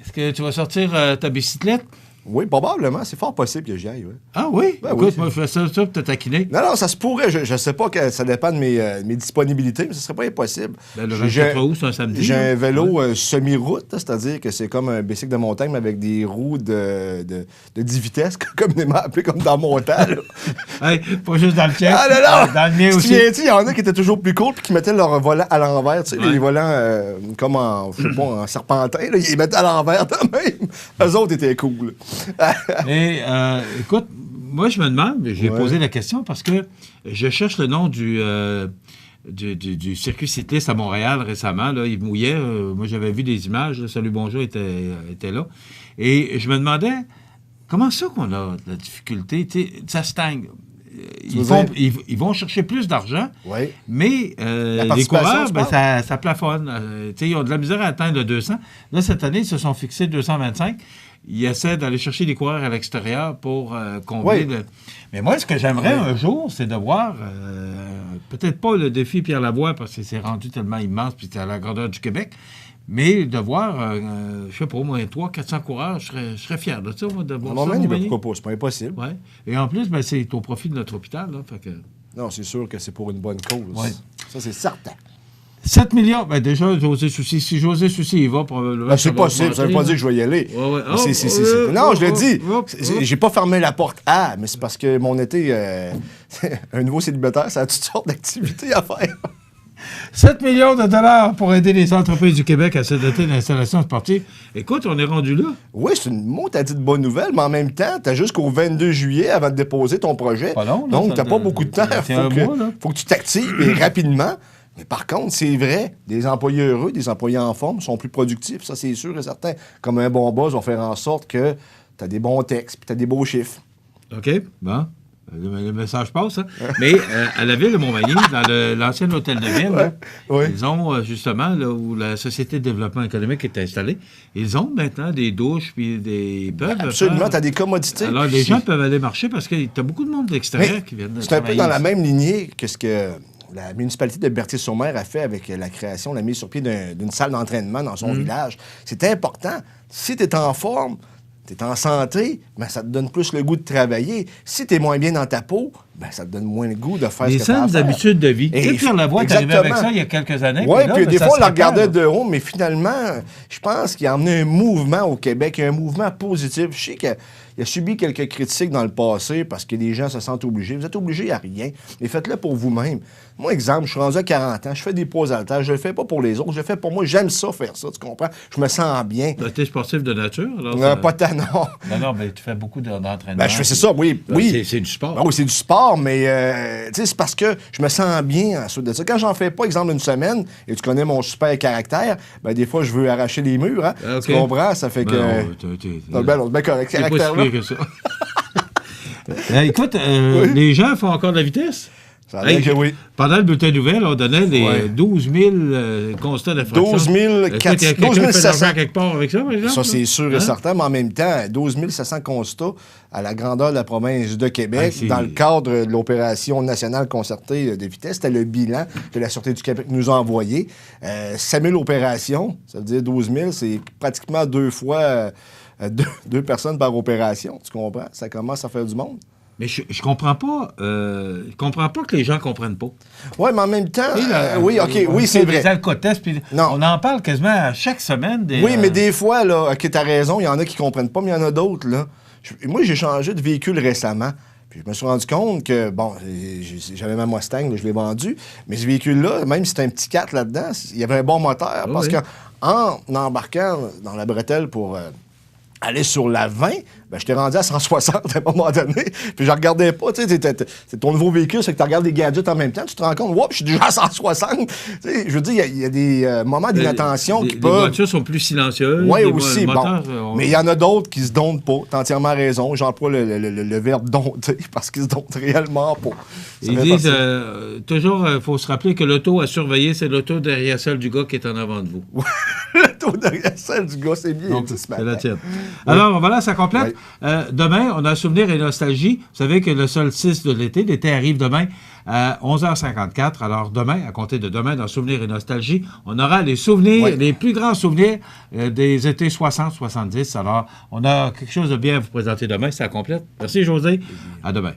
Est-ce que tu vas sortir ta bicyclette? Oui, probablement. C'est fort possible que j'y aille. Ouais. Ah oui? Ben Écoute, oui, moi, je fais ça pour te taquiner. Non, ça se pourrait. Je ne sais pas que ça dépend de mes disponibilités, mais ce ne serait pas impossible. Ben, le 24 août, c'est un samedi. J'ai un vélo ouais. semi-route, c'est-à-dire que c'est comme un bicycle de montagne, mais avec des roues de 10 vitesses, communément appelé comme dans mon temps. Hey, pas juste dans le tien. Ah non! Dans le mien aussi. Il y en a qui étaient toujours plus courts et qui mettaient leur volant à l'envers. Tu sais, les volants comme en, je sais pas, en serpentin, là, ils les mettaient à l'envers de même. Eux autres étaient cool. Et écoute, moi, je me demande, j'ai posé la question parce que je cherche le nom du circuit cycliste à Montréal récemment. Là, il mouillait. Moi, j'avais vu des images. Là, Salut Bonjour était là. Et je me demandais, comment ça qu'on a de la difficulté? Ça stagne. Ils vont chercher plus d'argent, mais les coureurs, ça plafonne. Ils ont de la misère à atteindre le 200. Là, cette année, ils se sont fixés 225. Ils essaient d'aller chercher des coureurs à l'extérieur pour combler le... Mais moi, ce que j'aimerais un jour, c'est de voir, peut-être pas le défi Pierre Lavoie, parce que c'est rendu tellement immense, puis c'est à la grandeur du Québec, mais de voir, je sais pas, au moins 300-400 coureurs, je serais fier de ça, moi, de voir ça. Pourquoi pas? C'est pas impossible. Ouais. Et en plus, c'est au profit de notre hôpital. Là, fait que... Non, c'est sûr que c'est pour une bonne cause. Ouais. Ça, c'est certain. 7 millions, déjà, José Soucy. Si José Soucy, il va probablement... c'est possible, ça ne veut pas dire que je vais y aller. Ouais. Non, je l'ai dit. J'ai pas fermé la porte à, mais c'est parce que mon été, un nouveau célibataire, ça a toutes sortes d'activités à faire. 7 millions de dollars pour aider les entreprises du Québec à se doter d'installations sportives. Écoute, on est rendu là. Oui, c'est une motadite bonne nouvelle, mais en même temps, tu as jusqu'au 22 juillet avant de déposer ton projet. Pas long, là, donc, tu n'as pas beaucoup de temps. Faut que tu t'actives rapidement. Mais par contre, c'est vrai, des employés heureux, des employés en forme sont plus productifs. Ça, c'est sûr et certain. Comme un bon boss va faire en sorte que tu as des bons textes puis tu as des beaux chiffres. OK, bon. Le message passe, hein? Mais à la ville de Montmagny, dans l'ancien hôtel de ville, là, ils ont justement, là, où la Société de développement économique est installée, ils ont maintenant des douches puis des pubs. Absolument, tu as des commodités. Alors, les gens peuvent aller marcher parce que tu as beaucoup de monde de l'extérieur qui viennent de c'est un peu dans la même lignée que ce que la municipalité de Berthier-sur-Mer a fait avec la création, la mise sur pied d'une salle d'entraînement dans son village. C'est important. Si tu es en forme, tu es en santé, ben, ça te donne plus le goût de travailler. Si tu es moins bien dans ta peau, ben, ça te donne moins le goût de faire ce que tu as à faire. Les saines habitudes de vie. Tu sais, Pierre Lavoie est arrivé avec ça il y a quelques années. Oui, puis des fois, on la regardait de haut, mais finalement, je pense qu'il a emmené un mouvement au Québec, un mouvement positif. Je sais qu'il a subi quelques critiques dans le passé parce que les gens se sentent obligés. Vous êtes obligés à rien, mais faites-le pour vous-même. Moi, exemple, je suis rendu à 40 ans, je fais des pauses haltères, je le fais pas pour les autres, je le fais pour moi. J'aime ça, faire ça, tu comprends? Je me sens bien. Tu es sportif de nature? Alors, pas tant, non. Non, mais tu fais beaucoup d'entraînement. Ben, je fais ça, oui. C'est du sport. Ben, oui, c'est du sport, mais c'est parce que je me sens bien ensuite de ça. Quand j'en fais pas, exemple, une semaine, et tu connais mon super caractère, ben, des fois, je veux arracher les murs. Hein? Okay. Tu comprends? Ça fait que... on est bien correct, caractère-là. C'est pas si pire que ça. Écoute, les gens font encore de la vitesse? Ça a que oui. Pendant le bulletin de nouvelles, on donnait les 12 000 constats d'infraction. 12 700 quelque part avec ça, par exemple? Ça, c'est sûr et certain, mais en même temps, 12 700 constats à la grandeur de la province de Québec dans le cadre de l'opération nationale concertée de vitesse. C'était le bilan que la Sûreté du Québec nous a envoyé. 5 000 opérations, ça veut dire 12 000, c'est pratiquement 2 fois 2 personnes par opération. Tu comprends? Ça commence à faire du monde. Mais je comprends pas. Je comprends pas que les gens comprennent pas. Oui, mais en même temps. Oui, c'est vrai. Les alcotests, puis on en parle quasiment à chaque semaine. Oui, mais des fois, là, OK, t'as raison, il y en a qui comprennent pas, mais il y en a d'autres, là. Moi, j'ai changé de véhicule récemment. Puis je me suis rendu compte que, bon, j'avais ma Mustang, là, je l'ai vendue, mais ce véhicule-là, même si c'était un petit 4 là-dedans, il y avait un bon moteur. Parce qu'en embarquant dans la bretelle pour aller sur la 20, ben, je t'ai rendu à 160 à un moment donné, puis je regardais pas, tu sais, c'est ton nouveau véhicule, c'est que tu regardes les gadgets en même temps, tu te rends compte, je suis déjà à 160. Je veux dire, il y a des moments d'inattention qui peuvent... Les voitures sont plus silencieuses. Oui, aussi, mais il y en a d'autres qui se domptent pas, t'as entièrement raison, j'emploie le verbe dompter, parce qu'ils se domptent réellement pas. Ils disent, toujours, il faut se rappeler que l'auto à surveiller, c'est l'auto derrière celle du gars qui est en avant de vous. Celle du gars, c'est bien. Donc, dit ce c'est la matin. tienne. Alors, voilà, ça complète. Oui. Demain, on a Souvenir et Nostalgie. Vous savez que le solstice de l'été, l'été arrive demain à 11h54. Alors, demain, à compter de demain, dans Souvenir et Nostalgie, on aura les souvenirs, Oui. les plus grands souvenirs des étés 60-70. Alors, on a quelque chose de bien à vous présenter demain. Ça complète. Merci, José. À demain.